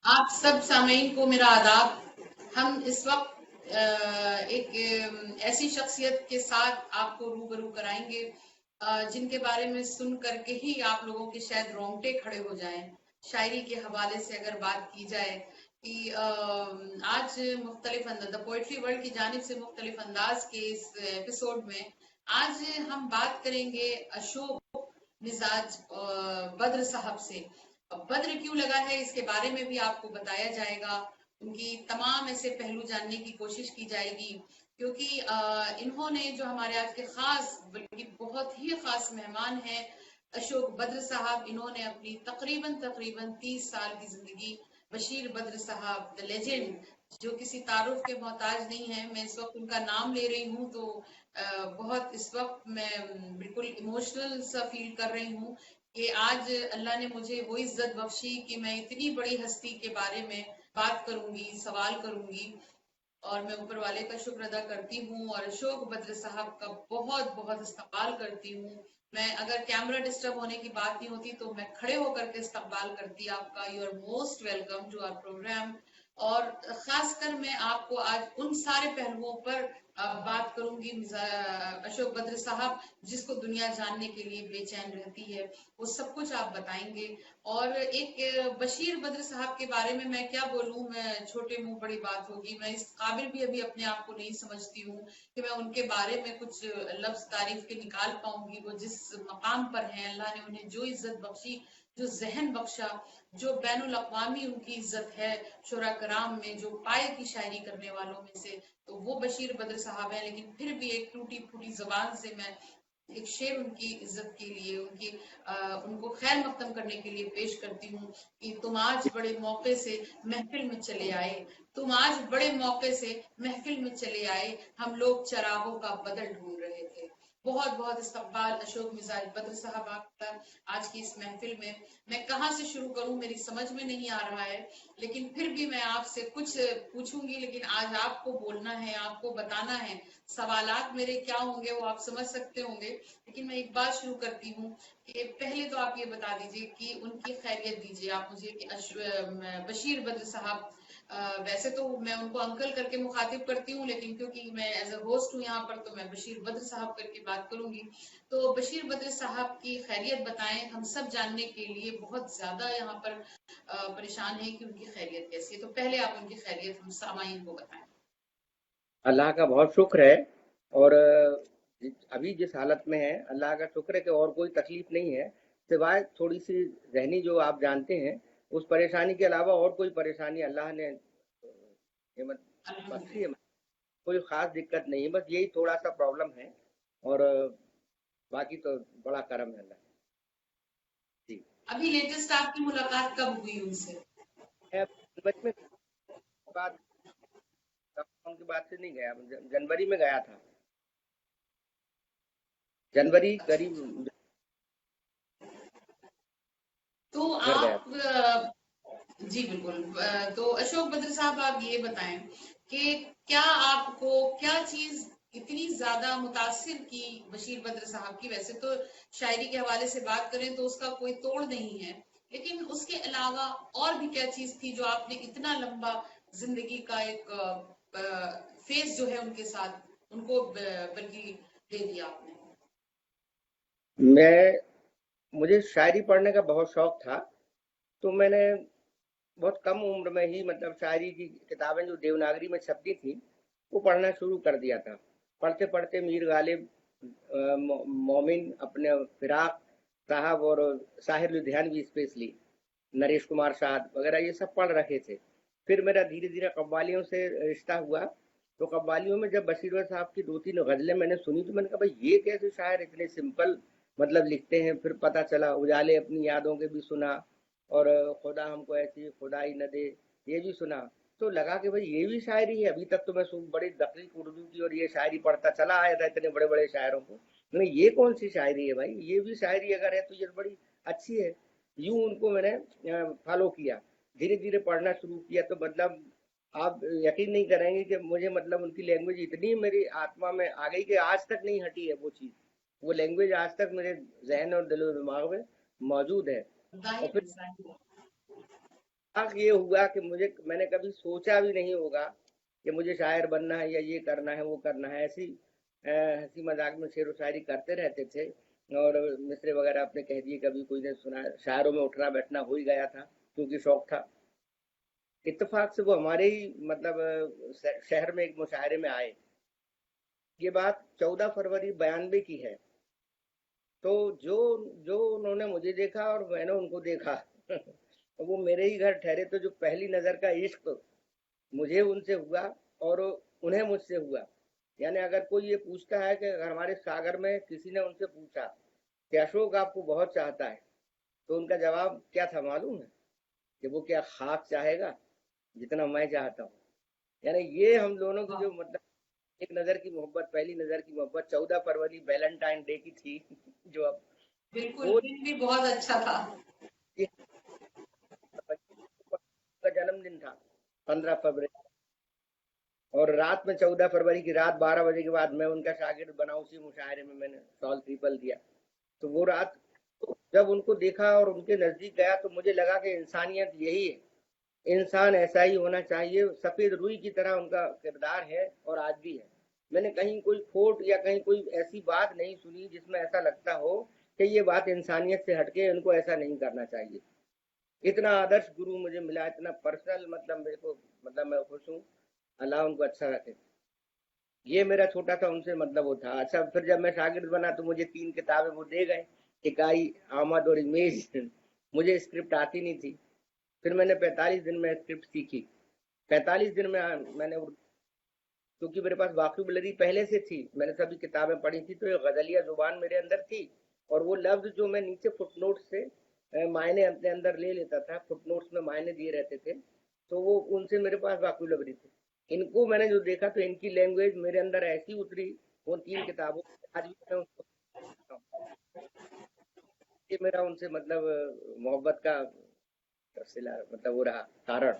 आप सब सामईन को मेरा आदाब। हम इस वक्त एक ऐसी शख्सियत के साथ आपको रूबरू कराएंगे जिनके बारे में सुन करके ही आप लोगों के शायद रोंगटे खड़े हो जाएं। शायरी के हवाले से अगर बात की जाए कि आज मुख्तलिफ द पोइट्री वर्ल्ड की जानिब से मुख्तलिफ अंदाज के इस एपिसोड में आज हम बात करेंगे अशोक मिजाज बद्र साहब से। बद्र क्यों लगा है इसके बारे में भी आपको बताया जाएगा। उनकी तमाम ऐसे पहलू जानने की कोशिश की जाएगी क्योंकि इन्होंने जो हमारे आज के खास बल्कि बहुत ही खास मेहमान हैं अशोक बद्र साहब। इन्होंने अपनी तकरीबन तकरीबन 30 साल की जिंदगी बशीर बद्र साहब द लेजेंड जो किसी तारुफ के मोहताज नहीं है। मैं इस वक्त उनका नाम ले रही हूँ तो बहुत इस वक्त मैं बिल्कुल इमोशनल सा फील कर रही हूँ कि आज अल्लाह ने मुझे वो इज्जत बख्शी कि मैं इतनी बड़ी हस्ती के बारे में बात करूंगी, सवाल करूंगी। और मैं ऊपर वाले का शुक्र अदा करती हूँ और अशोक बद्र साहब का बहुत बहुत इस्तकबाल करती हूँ। मैं अगर कैमरा डिस्टर्ब होने की बात नहीं होती तो मैं खड़े होकर के इस्तकबाल करती आपका। You are most welcome to our programme. और खासकर मैं आपको आज उन सारे पहलुओं पर बात करूंगी अशोक बद्र साहब जिसको दुनिया जानने के लिए बेचैन रहती है। वो सब कुछ आप बताएंगे। और एक बशीर बद्र साहब के बारे में मैं क्या बोलूं, मैं छोटे मुंह बड़ी बात होगी। मैं इस काबिल भी अभी अपने आप को नहीं समझती हूँ कि मैं उनके बारे में कुछ लफ्ज तारीफ के निकाल पाऊंगी। वो जिस मकाम पर हैं, अल्लाह ने उन्हें जो इज्जत बख्शी, जो जहन बख्शा, जो बैनुल अक़वामी उनकी इज्जत है शुरा कराम में, जो पाए की शायरी करने वालों में से, तो वो बशीर बद्र साहब है। लेकिन फिर भी एक टूटी फूटी जबान से मैं एक शेर उनकी इज्जत के लिए, उनको खैर मकदम करने के लिए पेश करती हूँ कि तुम आज बड़े मौके से महफिल में चले आए। तुम आज बड़े मौके से महफिल में चले आए, हम लोग चरागों का बदल ढूंढ रहे थे। बहुत बहुत इस्तकबाल अशोक मिजाज बद्र साहब आपका आज की इस महफिल में। मैं कहाँ से शुरू करूं मेरी समझ में नहीं आ रहा है, लेकिन फिर भी मैं आपसे कुछ पूछूंगी। लेकिन आज आपको बोलना है, आपको बताना है। सवालात मेरे क्या होंगे वो आप समझ सकते होंगे। लेकिन मैं एक बात शुरू करती हूँ कि पहले तो आप ये बता दीजिए कि उनकी खैरियत दीजिए आप मुझे कि बशीर बद्र साहब, वैसे तो मैं उनको अंकल करके मुखातिब करती हूँ, लेकिन क्योंकि मैं एज अ होस्ट हूँ यहाँ पर तो मैं बशीर बद्र साहब करके बात करूंगी। तो बशीर बद्र साहब की खैरियत बताएं, हम सब जानने के लिए बहुत ज्यादा यहाँ पर परेशान है कि उनकी खैरियत कैसी है। तो पहले आप उनकी खैरियत हम सामाइन को बताएं। अल्लाह का बहुत शुक्र है। और अभी जिस हालत में है अल्लाह का शुक्र है कि और कोई तकलीफ नहीं है, सिवाय थोड़ी सी जहनी जो आप जानते हैं। उस परेशानी के अलावा और कोई परेशानी अल्लाह ने हिम्मत बख्शी है। कोई खास दिक्कत नहीं है, बस यही थोड़ा सा प्रॉब्लम है। और बाकी तो बड़ा करम है अल्लाह जी। अभी लेटेस्ट आपकी मुलाकात कब हुई उनसे? मैं जनवरी में बाद लॉकडाउन के बाद से नहीं गया, जनवरी में गया था। जनवरी अच्छा अच्छा। करीब तो घर गया आप था। जी बिल्कुल। तो अशोक बद्र साहब आप ये बताएं कि क्या आपको क्या चीज इतनी ज्यादा मुतासिर की बशीर बद्र साहब की? वैसे तो शायरी के हवाले से बात करें तो उसका कोई तोड़ नहीं है, लेकिन उसके अलावा और भी क्या चीज थी जो आपने इतना लंबा जिंदगी का एक फेस जो है उनके साथ उनको बल्कि दे दिया आपने? मैं मुझे शायरी पढ़ने का बहुत शौक था। तो मैंने बहुत कम उम्र में ही मतलब शायरी की किताबें जो देवनागरी में छपती थी वो पढ़ना शुरू कर दिया था। पढ़ते पढ़ते मीर गालिब, मोमिन, अपने फिराक साहब और साहिर लुधियानवी स्पेशली, नरेश कुमार साहब वगैरह ये सब पढ़ रखे थे। फिर मेरा धीरे धीरे कव्वालियों से रिश्ता हुआ। तो कव्वालियों में जब बशीर साहब की दो तीन गजलें मैंने सुनी तो मैंने कहा भाई ये कैसे शायर इतने सिंपल मतलब लिखते हैं। फिर पता चला उजाले अपनी यादों के भी सुना, और खुदा हमको ऐसी खुदाई न दे ये भी सुना। तो लगा कि भाई ये भी शायरी है। अभी तक तो मैं बड़ी दकीक उर्दू की और ये शायरी पढ़ता चला आया था इतने बड़े बड़े शायरों को। मैंने ये कौन सी शायरी है भाई, ये भी शायरी अगर है तो ये बड़ी अच्छी है। यूं उनको मैंने फॉलो किया, धीरे धीरे पढ़ना शुरू किया। तो मतलब आप यकीन नहीं करेंगे कि मुझे मतलब उनकी लैंग्वेज इतनी मेरी आत्मा में आ गई कि आज तक नहीं हटी है वो चीज़। वो लैंग्वेज आज तक मेरे जहन और दिलो दिमाग में मौजूद है। और फिर जाहिर जाहिर। ये हुआ कि मैंने कभी सोचा भी नहीं होगा कि मुझे शायर बनना है या ये करना है वो करना है। ऐसी हंसी मजाक में शेर व शायरी करते रहते थे और मिसरे वगैरह अपने कह दिए, कभी कोई ने सुना, शायरों में उठना बैठना हो ही गया था क्योंकि शौक था। इत्तेफाक से वो हमारे ही मतलब शहर में एक मुशायरे में आए। ये बात 14 फरवरी 92 की है। तो जो जो उन्होंने मुझे देखा और मैंने उनको देखा वो मेरे ही घर ठहरे, तो जो पहली नजर का इश्क मुझे उनसे हुआ और उन्हें मुझसे हुआ। यानी अगर कोई ये पूछता है कि अगर हमारे सागर में किसी ने उनसे पूछा कि अशोक आपको बहुत चाहता है, तो उनका जवाब क्या था मालूम है? कि वो क्या खाक चाहेगा जितना मैं चाहता हूँ। यानी ये हम दोनों की जो मतलब एक नजर की मोहब्बत, पहली नजर की मोहब्बत 14 फरवरी वैलेंटाइन डे की थी जो अब बिल्कुल, वो दिन भी बहुत अच्छा था। का जन्मदिन था 15 फरवरी, और रात में 14 फरवरी की रात 12 बजे के बाद मैं उनका शागिर्द बना, उसी मुशायरे में मैंने सॉल ट्रिपल दिया। तो वो रात जब उनको देखा और उनके नजदीक गया तो मुझे लगा कि इंसानियत यही है, इंसान ऐसा ही होना चाहिए। सफेद रुई की तरह उनका किरदार है और आज भी है। मैंने कहीं कोई खोट या कहीं कोई ऐसी बात नहीं सुनी जिसमें ऐसा लगता हो कि ये बात इंसानियत से हटके, इनको ऐसा नहीं करना चाहिए। इतना आदर्श गुरु मुझे मिला, इतना पर्सनल, मतलब मेरे को, मतलब मैं खुश हूँ। अल्लाह उनको अच्छा रखे। ये मेरा छोटा सा उनसे मतलब वो था। अच्छा, फिर जब मैं शागिर्द बना तो मुझे 3 किताबें वो दे गए, इकाई, आमद और इमेज। मुझे स्क्रिप्ट आती नहीं थी। फिर मैंने 45 दिन में स्क्रिप्ट सीखी। 45 दिन में मैंने क्योंकि मेरे पास वॉकैबुलरी पहले से थी, मैंने सभी किताबें पढ़ी थी, तो ये गजलिया जुबान मेरे अंदर थी। और वो लफ्ज जो मैं नीचे फुटनोट से मायने अपने अंदर ले लेता था, फुटनोट्स में मायने दिए रहते थे, तो वो उनसे मेरे पास वॉकैबुलरी थी। इनको मैंने जो देखा तो इनकी लैंग्वेज मेरे अंदर ऐसी उतरी वो 3 किताबों से, आज भी मैं उसको पढ़ता हूँ। ये मेरा उनसे मतलब मोहब्बत का सिला, मतलब वो रहा कारण।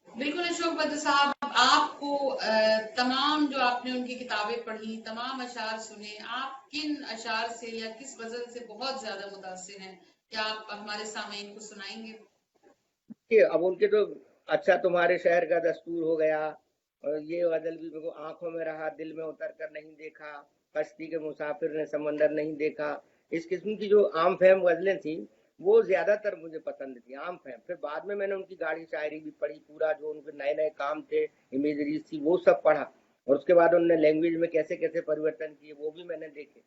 बिल्कुल अशोक बद्र साहब, आपको तमाम जो आपने उनकी किताबें पढ़ी, तमाम अशार सुने, आप किन अशार से या किस गजल से बहुत ज्यादा मुतासिर हैं? क्या आप हमारे सामईन को सुनाएंगे? कि अब उनके तो अच्छा तुम्हारे शहर का दस्तूर हो गया, और ये गजल भी मेरे को, आंखों में रहा दिल में उतर कर नहीं देखा, कश्ती के मुसाफिर ने समंदर नहीं देखा। इस किस्म की जो आम फहम गजलें थी वो ज्यादातर मुझे पसंद थी, आम फहम। फिर बाद में मैंने उनकी गाड़ी शायरी भी पढ़ी, पूरा जो उनके नए नए काम थे, इमेजरीज थी, वो सब पढ़ा। और उसके बाद उन्होंने लैंग्वेज में कैसे कैसे परिवर्तन किए वो भी मैंने देखे।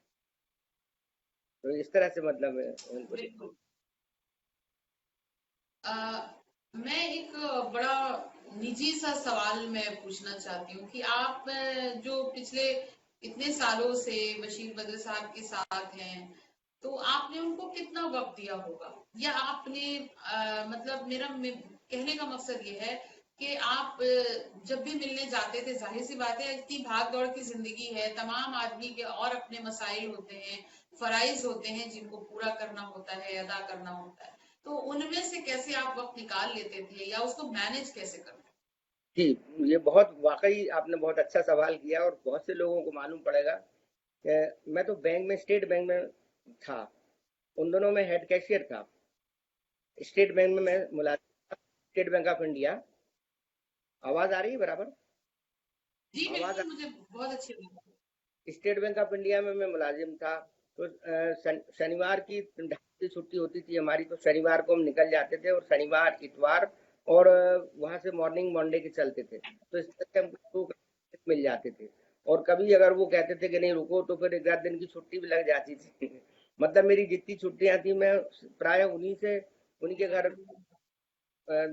तो इस तरह से मतलब है उनको देखा। बिल्कुल। अ, मैं एक बड़ा निजी सा सवाल मैं पूछना चाहती हूँ कि आप जो पिछले इतने सालों से बशीर बद्र साहब के साथ हैं, तो आपने उनको कितना वक्त दिया होगा? या आपने मतलब कहने का मकसद ये है कि आप जब भी मिलने जाते थे, जाहिर सी बात है इतनी भाग दौड़ की जिंदगी है, तमाम आदमी के और अपने मसाइल होते हैं, फराइज होते हैं जिनको पूरा करना होता है, अदा करना होता है, तो उनमें से कैसे आप वक्त निकाल लेते थे या उसको मैनेज कैसे करते जी, ये बहुत वाकई आपने बहुत अच्छा सवाल किया, और बहुत से लोगों को मालूम पड़ेगा कि मैं तो बैंक में, स्टेट बैंक में था। उन दोनों में हेड कैशियर था। स्टेट बैंक में मैं मुलाजिम था, स्टेट बैंक ऑफ इंडिया। आवाज आ रही है बराबर? थे? जी आवाज बिल्कुल, मुझे बहुत अच्छी लगी। स्टेट बैंक ऑफ इंडिया में मैं मुलाजिम था। तो शनिवार की ढाई की छुट्टी होती थी हमारी, तो शनिवार को हम निकल जाते थे, और शनिवार इतवार और वहां से मॉर्निंग मंडे के चलते थे। तो इस तरह से हमको 2 मिल जाते थे। और कभी अगर वो कहते थे कि नहीं रुको, तो फिर 11 दिन की छुट्टी भी लग जाती थी। मतलब मेरी जितनी छुट्टियां थी मैं प्राय उन्हीं से, उन्हीं के घर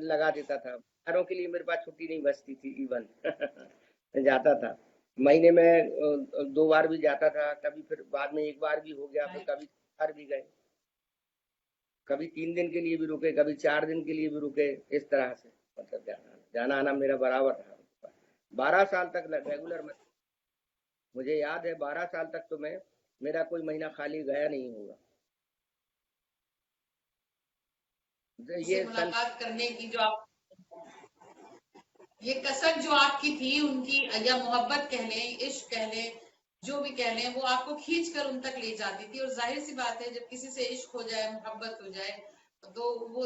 लगा देता था। घरों के लिए मेरे पास छुट्टी नहीं बचती थी इवन। मैं जाता था महीने में 2 बार भी जाता था, कभी फिर बाद में 1 बार भी हो गया, फिर कभी 4 भी गए, कभी 3 दिन के लिए भी रुके, कभी 4 दिन के लिए भी रुके। इस तरह से मतलब जाना जाना आना मेरा बराबर रहा। 12 साल तक रेगुलर में, मुझे याद है 12 साल तक तो मैं, मेरा कोई महीना खाली गया नहीं होगा। उससे ये सन मुलाकात करने की जो आप, ये कसक जो आपकी थी उनकी, या मोहब्बत कह लें, इश्क कह लें, जो भी कह लें, वो आपको खींच कर उन तक ले जाती थी। और जाहिर सी बात है, जब किसी से इश्क हो जाए, मोहब्बत हो जाए, तो वो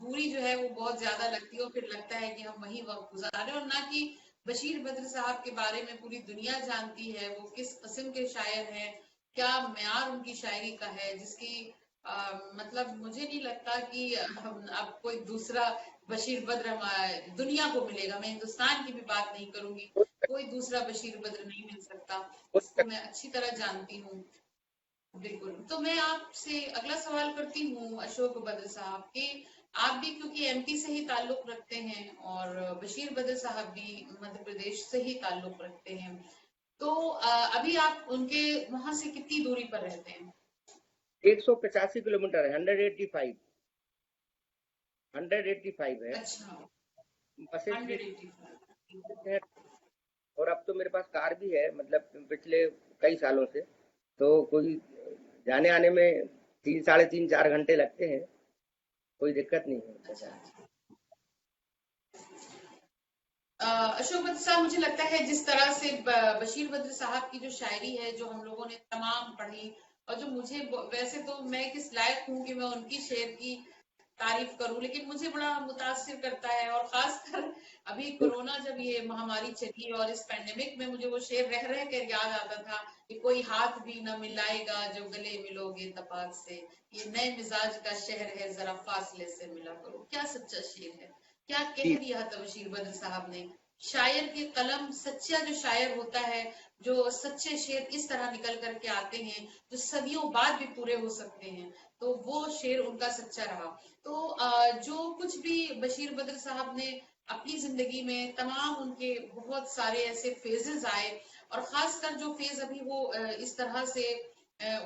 दूरी जो है वो बहुत ज्यादा लगती है, और फिर लगता है कि हम वही वक्त गुजारे। और ना कि बशीर बद्र साहब के बारे में पूरी दुनिया जानती है, वो किस किस्म के शायर हैं, क्या म्यार उनकी शायरी का है, जिसकी मतलब मुझे नहीं लगता कि अब कोई दूसरा बशीर बद्र दुनिया को मिलेगा। मैं हिंदुस्तान की भी बात नहीं करूंगी, कोई दूसरा बशीर बद्र नहीं मिल सकता, इसको मैं अच्छी तरह जानती हूँ। बिल्कुल। तो मैं आपसे अगला सवाल करती हूँ अशोक बद्र साहब के। आप भी क्योंकि एमपी से ही ताल्लुक रखते हैं, और बशीर बद्र साहब भी मध्य प्रदेश से ही ताल्लुक रखते हैं, तो अभी आप उनके वहां से कितनी दूरी पर रहते हैं? 185 किलोमीटर है, 185 है। अच्छा, बसेस भी 185। हैं, और अब तो मेरे पास कार भी है, मतलब पिछले कई सालों से। तो कोई जाने आने में 3 साढ़े 3 4 घंटे लगते हैं, कोई दिक्कत नहीं अच्छा, है। अशोक बद्र साहब, मुझे लगता है जिस तरह से बशीर बद्र साहब की जो शायरी है, जो हम लोगों ने तमाम पढ़ी, और जो मुझे वैसे तो मैं किस लायक हूँ कि मैं उनकी शेर की तारीफ करूं, लेकिन मुझे बड़ा मुतासिर करता है। और खासकर अभी कोरोना जब ये महामारी चली, और इस पैंडेमिक में मुझे वो शेर रह रह कर याद आता था कि कोई हाथ भी न मिलाएगा जो गले मिलोगे तपात से, ये नए मिजाज का शहर है, जरा फासले से मिला करो। क्या सच्चा शेर है, क्या कह जी दिया था बशीर बद्र साहब ने। शायर की कलम, सच्चा जो शायर होता है, जो सच्चे शेर इस तरह निकल करके आते हैं जो सदियों बाद भी पूरे हो सकते हैं, तो वो शेर उनका सच्चा रहा। तो जो कुछ भी बशीर बद्र साहब ने अपनी जिंदगी में, तमाम उनके बहुत सारे ऐसे फेजेस आए, और खासकर जो फेज अभी वो इस तरह से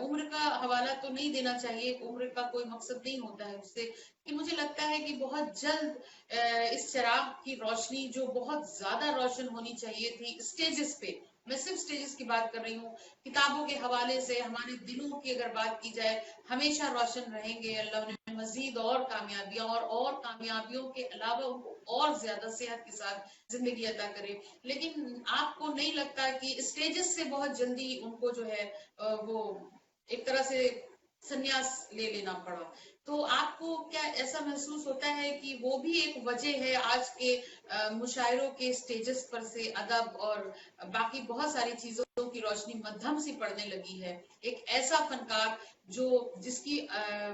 उम्र का हवाला तो नहीं देना चाहिए, उम्र का कोई मकसद नहीं होता है उससे, कि मुझे लगता है कि बहुत जल्द इस चिराग की रोशनी जो बहुत ज्यादा रोशन होनी चाहिए थी स्टेजेस पे, मैं सिर्फ स्टेजेस की बात कर रही हूँ, किताबों के हवाले से हमारे दिलों की अगर बात की जाए, हमेशा रोशन रहेंगे। अल्लाह उन्हें मजीद और कामयाबियां और कामयाबियों के अलावा उनको और ज्यादा सेहत के साथ जिंदगी अता करे। लेकिन आपको नहीं लगता कि स्टेजेस से बहुत जल्दी उनको जो है वो एक तरह से संन्यास ले लेना पड़ा? तो आपको क्या ऐसा महसूस होता है कि वो भी एक वजह है आज के मुशायरों के स्टेजेस पर से अदब और बाकी बहुत सारी चीजों की रोशनी मध्यम सी पड़ने लगी है? एक ऐसा फनकार जो जिसकी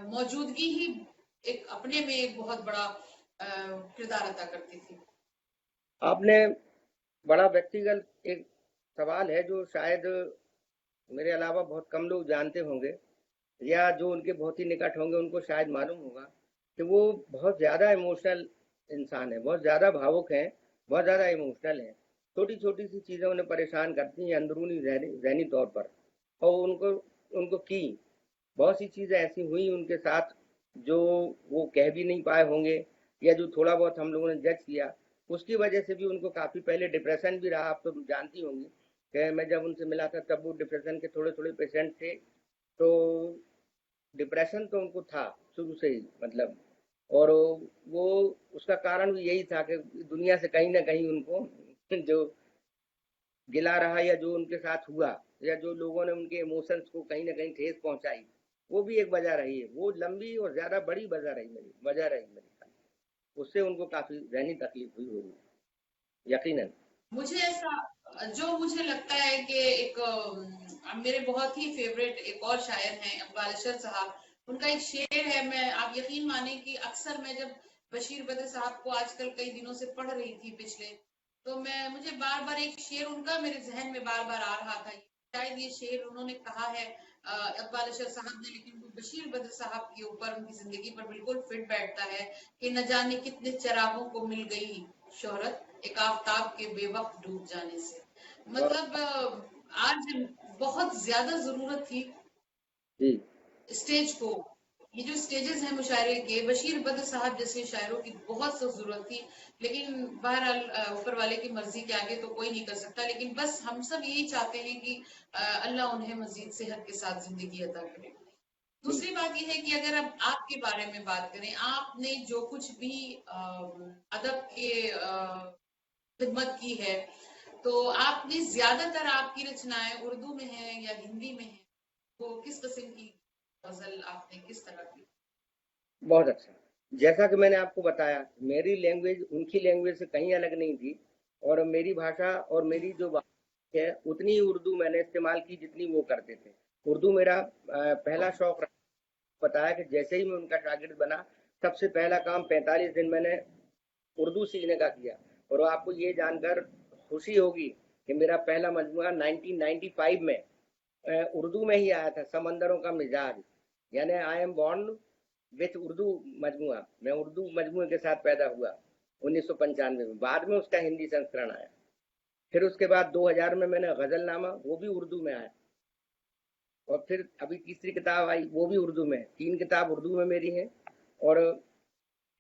मौजूदगी ही एक अपने में एक बहुत बड़ा किरदार अदा करती थी। आपने बड़ा व्यक्तिगत एक सवाल है, जो शायद मेरे अलावा बहुत कम लोग जानते होंगे, या जो उनके बहुत ही निकट होंगे उनको शायद मालूम होगा कि वो बहुत ज़्यादा इमोशनल इंसान है, बहुत ज़्यादा भावुक हैं, बहुत ज़्यादा इमोशनल हैं। छोटी छोटी सी चीज़ें उन्हें परेशान करती हैं अंदरूनी ज़हनी तौर पर। और उनको उनको की बहुत सी चीज़ें ऐसी हुई उनके साथ, जो वो कह भी नहीं पाए होंगे, या जो थोड़ा बहुत हम लोगों ने जज किया, उसकी वजह से भी उनको काफ़ी पहले डिप्रेशन भी रहा। आप तो जानती होंगी कि मैं जब उनसे मिला था तब वो डिप्रेशन के थोड़े थोड़े पेशेंट थे। तो डिप्रेशन तो उनको था शुरू से ही, मतलब। और वो उसका कारण भी यही था कि दुनिया से कहीं ना कहीं उनको जो गिला रहा, या जो उनके साथ हुआ, या जो लोगों ने उनके इमोशंस को कहीं ना कहीं ठेस पहुंचाई, वो भी एक वजह रही है। वो लंबी और ज्यादा बड़ी वजह रही मेरी। उससे उनको काफी जहनी तकलीफ हुई होगी, यकीनन। मुझे ऐसा, जो मुझे लगता है कि एक मेरे बहुत ही फेवरेट एक और शायर हैं इकबाल अशर साहब, उनका एक शेर है, मैं आप यकीन माने कि अक्सर मैं जब बशीर बद्र साहब को आजकल कई दिनों से पढ़ रही थी पिछले, तो मैं मुझे बार बार एक शेर उनका मेरे जहन में बार बार आ रहा था। शायद ये शेर उन्होंने कहा है इकबाल अशर साहब ने, लेकिन वो बशीर बद्र साहब के ऊपर, उनकी जिंदगी पर बिल्कुल फिट बैठता है, कि न जाने कितने चरागों को मिल गई शोहरत एक आफताब के बेवक्त डूब जाने से। और मतलब आज बहुत ज्यादा जरूरत थी जी स्टेज को, ये जो स्टेजेस हैं मुशायरे के, बशीर बद्र साहब जैसे शायरों की बहुत सख्त जरूरत थी। लेकिन बहरहाल ऊपर वाले की मर्जी के आगे तो कोई नहीं कर सकता, लेकिन बस हम सब यही चाहते हैं कि अल्लाह उन्हें मजीद सेहत के साथ जिंदगी अता करे। जी दूसरी बात यह है कि अगर अब आपके बारे में बात करें, आपने जो कुछ भी अदब के खिदमत की है, तो आपने ज्यादातर आपकी रचनाएं उर्दू में है या हिंदी में है? वो किस किस्म की गजल आपने किस तरह की? बहुत अच्छा। जैसा कि मैंने आपको बताया, मेरी लैंग्वेज उनकी लैंग्वेज से कहीं अलग नहीं थी, और मेरी भाषा और मेरी जो बात है उतनी ही उर्दू मैंने इस्तेमाल की जितनी वो करते थे। उर्दू मेरा पहला शौक रहा। बताया कि जैसे ही मैं उनका शागिर्द बना, सबसे पहला काम 45 दिन मैंने उर्दू सीखने का किया। और आपको ये जानकर खुशी होगी कि मेरा पहला मजमूआ 1995 में उर्दू में ही आया था, समंदरों का मिजाज, यानी I am born with Urdu मजमुआ। मैं उर्दू मजमुए के साथ पैदा हुआ 1995 में। बाद में उसका हिंदी संस्करण आया। फिर उसके बाद 2000 में मैंने गजलनामा, वो भी उर्दू में आया। और फिर अभी तीसरी किताब आई, वो भी उर्दू में है। 3 किताब उर्दू में मेरी हैं, और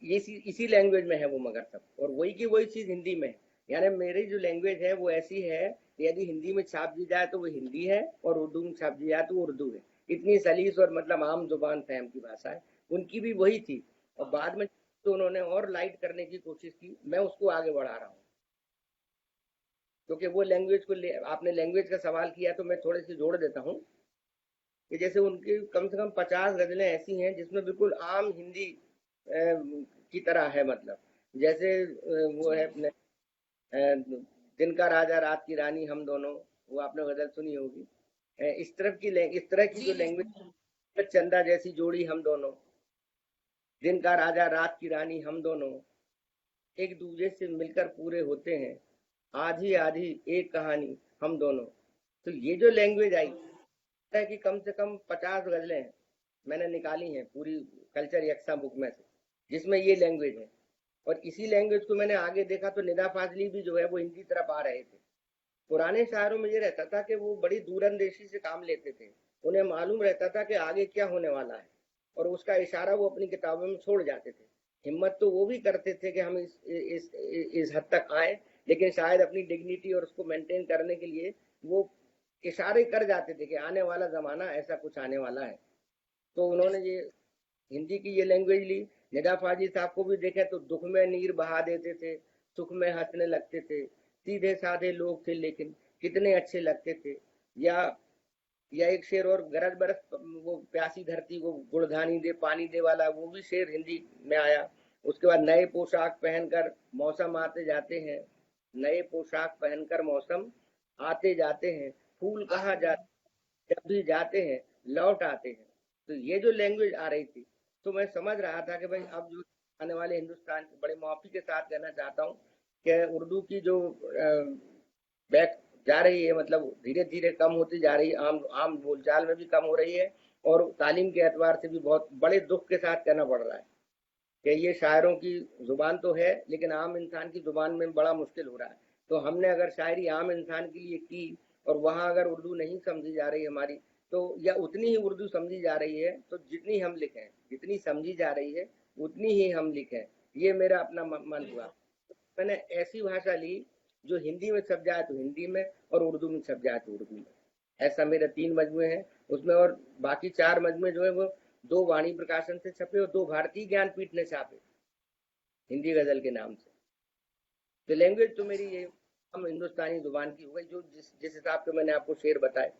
ये इसी लैंग्वेज में है वो, मगर सब और वही की वही चीज हिंदी में है। यानी मेरी जो लैंग्वेज है वो ऐसी है कि यदि हिंदी में छाप दी जाए तो वो हिंदी है, और उर्दू में छाप दी जाए तो वो उर्दू है। इतनी सलीस और मतलब आम जुबान फहम की भाषा है। उनकी भी वही थी, और बाद में तो उन्होंने और लाइट करने की कोशिश की, मैं उसको आगे बढ़ा रहा हूँ। क्योंकि वो लैंग्वेज को आपने लैंग्वेज का सवाल किया तो मैं थोड़ी सी जोड़ देता हूँ कि जैसे उनकी कम से कम 50 गजलें ऐसी हैं जिसमें बिल्कुल आम हिंदी की तरह है। मतलब जैसे वो है अपने दिन का राजा रात की रानी हम दोनों, वो आपने गजल सुनी होगी। इस तरह की जी जो जी लैंग्वेज, चंदा जैसी जोड़ी हम दोनों, दिन का राजा रात की रानी हम दोनों, एक दूसरे से मिलकर पूरे होते हैं, आधी आधी एक कहानी हम दोनों। तो ये जो लैंग्वेज आई है कि कम से कम 50 गजलें मैंने निकाली हैं पूरी कल्चर यक्सा बुक में से, जिसमें ये लैंग्वेज है। और इसी लैंग्वेज को मैंने आगे देखा तो निदा फाजली भी जो है वो हिंदी तरफ आ रहे थे। पुराने शायरों में ये रहता था कि वो बड़ी दूरंदेशी से काम लेते थे। उन्हें मालूम रहता था कि आगे क्या होने वाला है, और उसका इशारा वो अपनी किताबों में छोड़ जाते थे। हिम्मत तो वो भी करते थे कि हम इस हद तक आए, लेकिन शायद अपनी डिग्निटी और उसको मेंटेन करने के लिए वो इशारे कर जाते थे कि आने वाला जमाना ऐसा कुछ आने वाला है। तो उन्होंने ये हिंदी की ये लैंग्वेज ली। निदा फाजी साहब को भी देखें तो दुख में नीर बहा देते थे, सुख में हंसने लगते थे, सीधे साधे लोग थे लेकिन कितने अच्छे लगते थे। या या एक शेर और, गरज बरस वो प्यासी धरती को गुड़धानी दे पानी दे वाला, वो भी शेर हिंदी में आया। उसके बाद नए पोशाक पहनकर मौसम आते जाते हैं, नए पोशाक पहनकर मौसम आते जाते हैं, फूल कहाँ जाते, जब भी जाते हैं लौट आते हैं। तो ये जो लैंग्वेज आ रही थी, तो मैं समझ रहा था कि भाई अब जो आने वाले हिंदुस्तान, बड़े माफी के साथ कहना चाहता हूँ कि उर्दू की जो बैक जा रही है, मतलब धीरे धीरे कम होती जा रही है, आम आम बोलचाल में भी कम हो रही है, और तालीम के एतबार से भी बहुत बड़े दुख के साथ कहना पड़ रहा है कि ये शायरों की जुबान तो है लेकिन आम इंसान की जुबान में बड़ा मुश्किल हो रहा है। तो हमने अगर शायरी आम इंसान के लिए की, और वहां अगर उर्दू नहीं समझी जा रही हमारी, तो या उतनी ही उर्दू समझी जा रही है, तो जितनी हम लिखें, जितनी समझी जा रही है उतनी ही हम लिखें। ये मेरा अपना मन हुआ। मैंने ऐसी भाषा ली जो हिंदी में छप जाए तो हिंदी में, और उर्दू में छप जाए तो उर्दू में। ऐसा मेरे 3 मजमूए हैं उसमें, और बाकी 4 मजमूए जो है वो 2 वाणी प्रकाशन से छपे और 2 भारतीय ज्ञानपीठ ने छापे हिंदी गजल के नाम से। तो लैंग्वेज तो मेरी ये हम हिंदुस्तानी जुबान की हो गई, जो जिस हिसाब से मैंने आपको शेर बताए,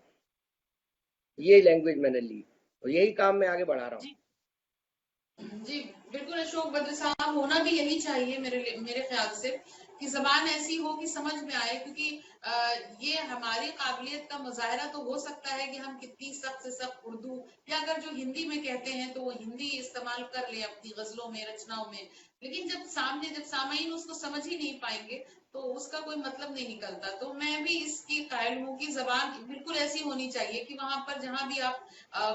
ये लैंग्वेज मैंने ली, और यही काम मैं आगे बढ़ा रहा हूँ। जी बिल्कुल अशोक बद्र साहब, होना भी यही चाहिए मेरे ख्याल से, कि जबान ऐसी हो कि समझ में आए। क्योंकि ये हमारी काबिलियत का मुजाहरा तो हो सकता है कि हम कितनी सख्त से सख्त उर्दू, या अगर जो हिंदी में कहते हैं तो वो हिंदी इस्तेमाल कर ले अपनी गजलों में, रचनाओं में, लेकिन जब सामईन उसको समझ ही नहीं पाएंगे तो उसका कोई मतलब नहीं निकलता। तो मैं भी इसकी कायल हूँ कि जबान बिल्कुल ऐसी होनी चाहिए कि वहां पर जहां भी आप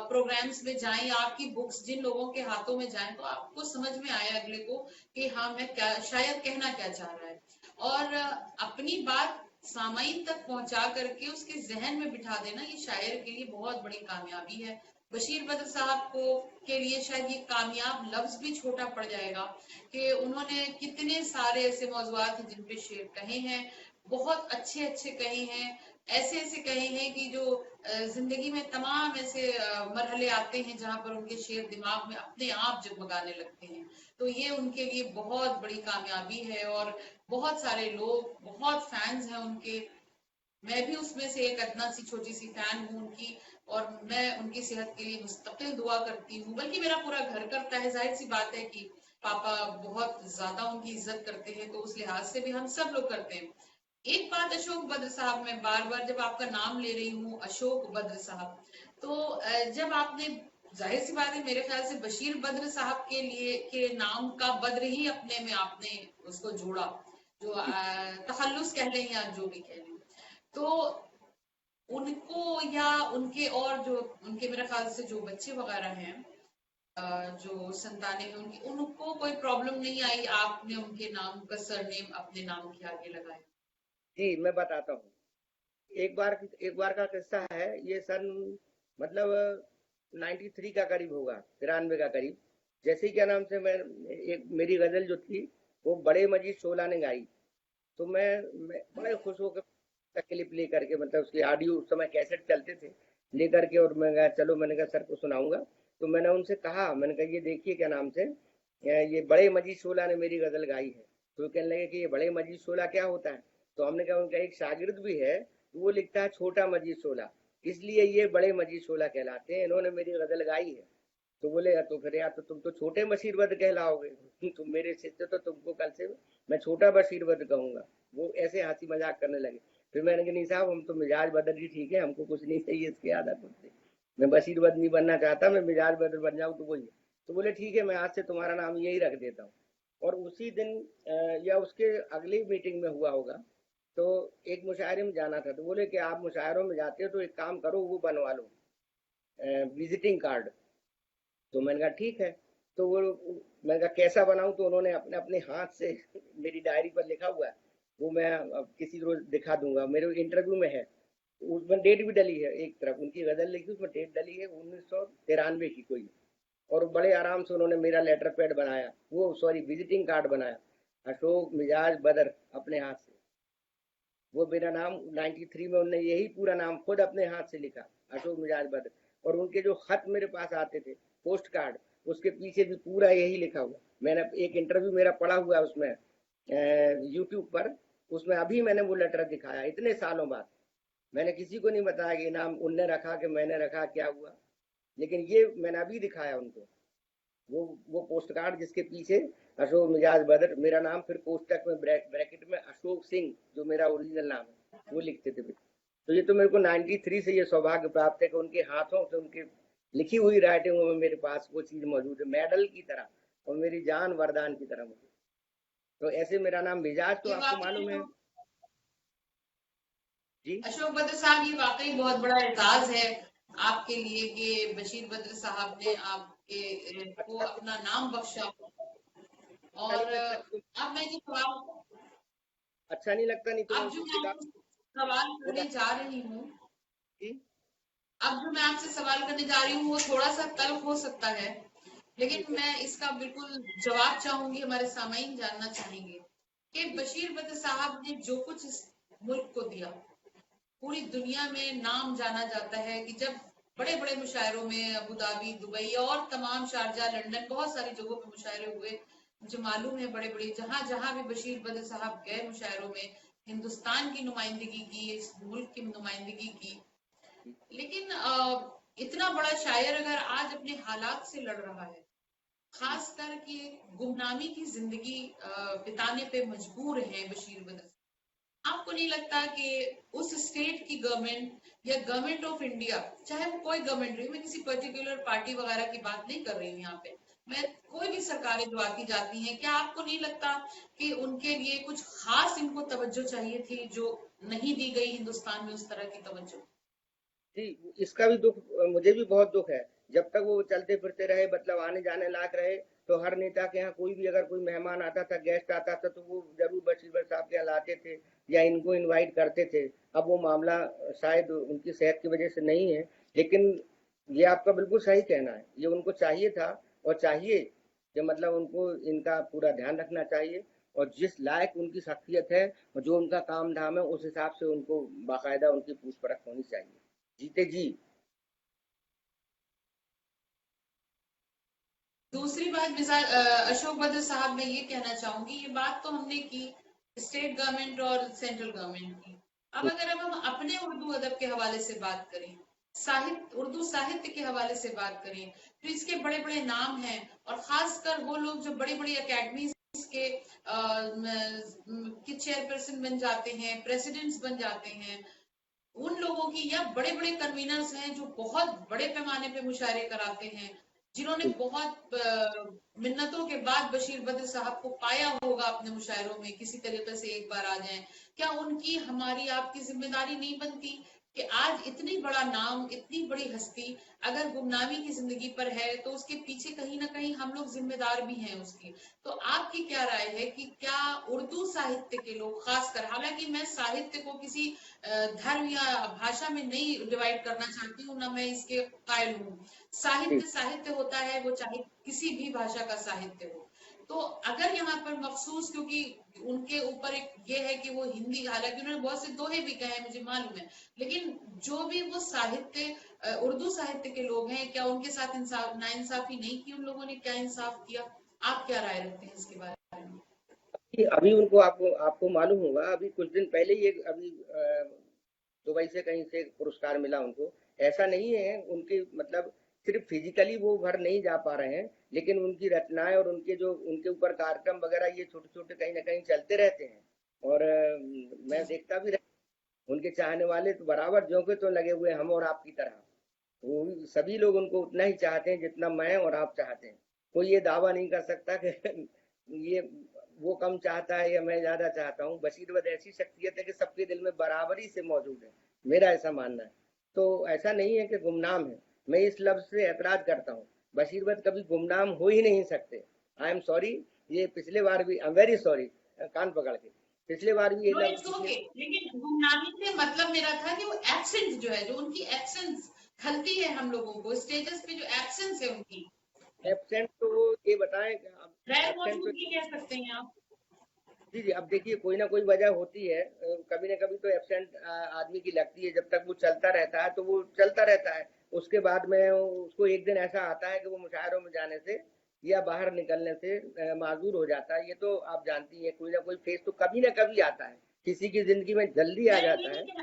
प्रोग्राम्स में जाएं, आपकी बुक्स जिन लोगों के हाथों में जाएं, तो आपको समझ में आए अगले को कि हाँ मैं क्या शायद कहना क्या चाह रहा है। और अपनी बात सामाइन तक पहुंचा करके उसके जहन में बिठा देना, ये शायर के लिए बहुत बड़ी कामयाबी है। बशीर बद्र साहब को के लिए शायद ये कामयाब लफ्ज भी छोटा पड़ जाएगा कि उन्होंने कितने सारे ऐसे मौजूआत हैं जिन पे शेर कहे हैं, बहुत अच्छे अच्छे कहे हैं, ऐसे ऐसे कहे हैं कि जो जिंदगी में तमाम ऐसे मरहले आते हैं जहां पर उनके शेर दिमाग में अपने आप जगमगाने लगते हैं। तो ये उनके लिए बहुत बड़ी कामयाबी है, और बहुत सारे लोग बहुत फैंस हैं उनके। मैं भी उसमें से एक अदना सी छोटी सी फैन हूँ उनकी, और मैं उनकी सेहत के लिए मुस्तकिल दुआ करती हूँ, बल्कि मेरा पूरा घर करता है। जाहिर सी बात है कि पापा बहुत ज्यादा उनकी इज्जत करते हैं, तो उस लिहाज से भी हम सब लोग करते हैं। एक बात अशोक बद्र साहब, मैं बार बार जब आपका नाम ले रही हूँ अशोक बद्र साहब, तो जब आपने, जाहिर सी बात है मेरे ख्याल से बशीर बद्र साहब के लिए के नाम का बद्र ही अपने में आपने उसको जोड़ा, जो तखल्लुस कह लें या जो भी कह लें, तो उनको या उनके और जो उनके मेरे ख्याल से जो बच्चे वगैरह हैं, जो संतानें हैं उनकी, उनको कोई प्रॉब्लम नहीं आई आपने उनके नाम का सरनेम अपने नाम के आगे लगाया? जी मैं बताता हूँ। एक बार का किस्सा है ये। सन मतलब 93 का करीब होगा, 93 का करीब। जैसे ही क्या नाम से मैं, एक मेरी गजल जो थी वो बड़े मजीद शोला ने गाई, तो मैं बड़े खुश होकर क्लिप ले करके, मतलब उसके ऑडियो उस समय कैसेट चलते थे, ले करके, और मैं कहा चलो, मैंने कहा सर को सुनाऊंगा। तो मैंने उनसे कहा, मैंने कहा ये देखिए क्या नाम से, ये बड़े मजीद शोला ने मेरी गजल गाई है। तो कहने लगे कि ये बड़े मजीद शोला क्या होता है। तो हमने कहा उनका एक शागिर्द भी है, वो लिखता है छोटा मजीद शोला, इसलिए ये बड़े मजीद शोला कहलाते हैं, इन्होंने मेरी गजल गाई है। तो बोले यार, तो फिर यार तो तुम तो छोटे बशीरबद्र कहलाओगे, तुम मेरे शिष्य, तो तुमको कल से मैं छोटा बशीरबद्र कहूंगा। वो ऐसे हंसी मजाक करने लगे। फिर मैंने कहा नहीं साहब, हम तो मिजाज बदल ही ठीक है, हमको कुछ नहीं चाहिए इसके आदत से। मैं बशीरबद्र नहीं बनना चाहता, मैं मिजाज बदल बन जाऊँ तो वही है। तो बोले ठीक है, मैं आज से तुम्हारा नाम यही रख देता हूँ। और उसी दिन या उसके अगली मीटिंग में हुआ होगा, तो एक मुशायरे में जाना था, तो बोले कि आप मुशायरों में जाते हो तो एक काम करो, वो बनवा लो, विजिटिंग कार्ड। तो मैंने कहा ठीक है। तो वो, मैंने कहा कैसा बनाऊं, तो उन्होंने अपने अपने हाथ से मेरी डायरी पर लिखा हुआ है, वो मैं अब किसी रोज दिखा दूंगा, मेरे इंटरव्यू में है। उसमें डेट भी डली है, एक तरफ उनकी गजल लिखी, उसमें डेट डली है 1993 की कोई। और बड़े आराम से उन्होंने मेरा लेटर पैड बनाया, वो सॉरी विजिटिंग कार्ड बनाया, अशोक मिजाज बदर, अपने हाथ से। वो मेरा नाम 93 में उन्होंने यही पूरा नाम खुद अपने हाथ से लिखा, अशोक मिजाज बद्र। और उनके जो खत मेरे पास आते थे, पोस्ट कार्ड, उसके पीछे भी पूरा यही लिखा हुआ। मैंने एक इंटरव्यू मेरा पड़ा हुआ है उसमें, यूट्यूब पर, उसमें अभी मैंने वो लेटर दिखाया इतने सालों बाद। मैंने किसी को नहीं बताया कि नाम उनने रखा कि मैंने रखा, क्या हुआ, लेकिन ये मैंने अभी दिखाया उनको। वो पोस्ट कार्ड जिसके पीछे अशोक मिजाज बदर, मेरा नाम फिर कोष्टक में ब्रैकेट में अशोक सिंह, जो मेरा ओरिजिनल नाम है, वो लिखते थे। तो ये तो मेरे को 93 से ये सौभाग्य प्राप्त है कि उनके हाथों से, उनके लिखी हुई राइटिंग में मेरे पास वो चीज मौजूद है, मेडल की तरह, और मेरी जान वरदान की तरह मौजूद। तो ऐसे मेरा नाम मिजाज तो ये आपको वाकई मालूम है। जी। अशोक बद्र साहब, ये वाकई बहुत बड़ा एजाज है आपके लिए कि बशीर बद्र साहब ने तो आपके को अच्छा तो अपना नाम बख्शा। अच्छा नहीं और लगता तो, अब मैं जो सवाल, अच्छा नहीं लगता, नहीं तो मैं अब जो उनकी मैं किताब। आपसे सवाल वो करने जा रही हूँ, जी। अब जो मैं आपसे सवाल करने जा रही हूँ वो थोड़ा सा तल्ख हो सकता है, ठीक लेकिन है। मैं इसका बिल्कुल जवाब चाहूंगी, हमारे सामाईन जानना चाहेंगे कि जी। बशीर बद्र साहब ने जो कुछ इस मुल्क को दिया, पूरी दुनिया में नाम जाना जाता है कि जब बड़े बड़े मुशायरों में अबू धाबी, दुबई और तमाम, शारजा, लंदन, बहुत सारी जगहों पे मुशायरे हुए, मुझे मालूम है, बड़े बड़े जहां जहां भी बशीर बद्र साहब गए मुशायरों में, हिंदुस्तान की नुमाइंदगी की, इस मुल्क की नुमाइंदगी की। लेकिन इतना बड़ा शायर अगर आज अपने हालात से लड़ रहा है, जी। खास करके गुमनामी की जिंदगी बिताने पे मजबूर है बशीर बद्र, आपको नहीं लगता कि उस स्टेट की गवर्नमेंट या गवर्नमेंट ऑफ इंडिया, चाहे वो कोई गवर्नमेंट रही, मैं किसी पर्टिकुलर पार्टी वगैरह की बात नहीं कर रही हूँ यहाँ पे, मैं कोई भी सरकारें जो आती जाती हैं, क्या आपको नहीं लगता कि उनके लिए कुछ खास इनको तवज्जो चाहिए थी जो नहीं दी गई हिंदुस्तान में उस तरह की तवज्जो? जी, इसका भी दुख, मुझे भी बहुत दुख है। जब तक वो चलते फिरते रहे, मतलब आने जाने लायक रहे, तो हर नेता के यहाँ कोई भी अगर कोई मेहमान आता था, गेस्ट आता था, तो वो जरूर बशीर साहब के यहाँ लाते थे या इनको इनवाइट करते थे। अब वो मामला शायद उनकी सेहत की वजह से नहीं है, लेकिन ये आपका बिल्कुल सही कहना है, ये उनको चाहिए था, और चाहिए कि मतलब उनको इनका पूरा ध्यान रखना चाहिए। और जिस लायक उनकी शख्सियत है और जो उनका काम धाम है, उस हिसाब से उनको बाकायदा उनकी पूछ परख होनी चाहिए, जीते जी। दूसरी बात अशोक बद्र साहब, मैं ये कहना चाहूंगी, ये बात तो हमने की स्टेट गवर्नमेंट और सेंट्रल गवर्नमेंट की, अब अगर हम अपने उर्दू अदब के हवाले से बात करें, उर्दू साहित्य के हवाले से बात करें, तो इसके बड़े बड़े नाम हैं, और खासकर वो लोग जो बड़ी बड़ी अकेडमीज के चेयरपर्सन बन जाते हैं, प्रेसिडेंट्स बन जाते हैं, उन लोगों की, या बड़े बड़े कन्वीनर्स हैं जो बहुत बड़े पैमाने पे मुशायरे कराते हैं, जिन्होंने बहुत मिन्नतों के बाद बशीर बद्र साहब को पाया होगा अपने मुशायरों में, किसी तरीके से एक बार आ जाएं, क्या उनकी हमारी आपकी जिम्मेदारी नहीं बनती कि आज इतनी बड़ा नाम, इतनी बड़ी हस्ती अगर गुमनामी की जिंदगी पर है, तो उसके पीछे कहीं ना कहीं हम लोग जिम्मेदार भी हैं उसकी। तो आपकी क्या राय है कि क्या उर्दू साहित्य के लोग खासकर, हालांकि मैं साहित्य को किसी धर्म या भाषा में नहीं डिवाइड करना चाहती हूँ, ना मैं इसके कायल हूँ, साहित्य साहित्य होता है, वो चाहे किसी भी भाषा का साहित्य हो। तो अगर यहाँ पर मखसूस, क्योंकि उनके ऊपर एक ये है कि वो हिंदी, हालांकि उन्होंने बहुत से दोहे भी कहे मुझे मालूम है, लेकिन जो भी वो साहित्य उर्दू साहित्य के लोग हैं, क्या उनके साथ इंसाफ नाइंसाफी नहीं की उन लोगों ने, क्या इंसाफ किया? आप क्या राय रखते हैं इसके बारे में? कि अभी उनको आपको आपको मालूम होगा, अभी कुछ दिन पहले ही एक अभी दुबई से कहीं से पुरस्कार मिला उनको। ऐसा नहीं है उनके मतलब सिर्फ फिजिकली वो उभर नहीं जा पा रहे हैं, लेकिन उनकी रचनाएं और उनके जो उनके ऊपर कार्यक्रम वगैरह ये छोटे छोटे कहीं ना कहीं चलते रहते हैं। और जी मैं जी। देखता भी रहता, उनके चाहने वाले तो बराबर जो के तो लगे हुए हैं, हम और आपकी तरह। वो सभी लोग उनको उतना ही चाहते हैं जितना मैं और आप चाहते हैं। कोई ये दावा नहीं कर सकता कि ये वो कम चाहता है या मैं ज्यादा चाहता हूँ। बशीरवद ऐसी शख्सियत है कि सबके दिल में बराबरी से मौजूद है, मेरा ऐसा मानना है। तो ऐसा नहीं है कि गुमनाम है, मैं इस लफ्ज से ऐतराज करता हूँ। बशीरवद कभी गुमनाम हो ही नहीं सकते। आई एम सॉरी, ये पिछले बार भी आई एम वेरी सॉरी, कान पकड़ के पिछले बार भी ये नो लफ्ज इट्स पिछले ओके, लेकिन गुमनामी से मतलब मेरा था कि वो एब्सेंस जो है, जो उनकी एब्सेंस खलती है हम लोगों को स्टेजेस पे, जो एब्सेंस है उनकी, एब्सेंट तो ये बताएं गैर एब्सेंट तो मौजूदगी कह सकते हैं आप। जी जी। अब देखिए कोई ना कोई वजह होती है, कभी ना कभी तो एब्सेंट आदमी की लगती है। जब तक वो चलता रहता है तो वो चलता रहता है। उसके बाद में उसको एक दिन ऐसा आता है कि वो मुशायरों में जाने से या बाहर निकलने से माजूर हो जाता है। ये तो आप जानती हैं, कोई ना कोई फेस तो कभी ना कभी आता है, किसी की जिंदगी में जल्दी आ नहीं जाता है। लेकिन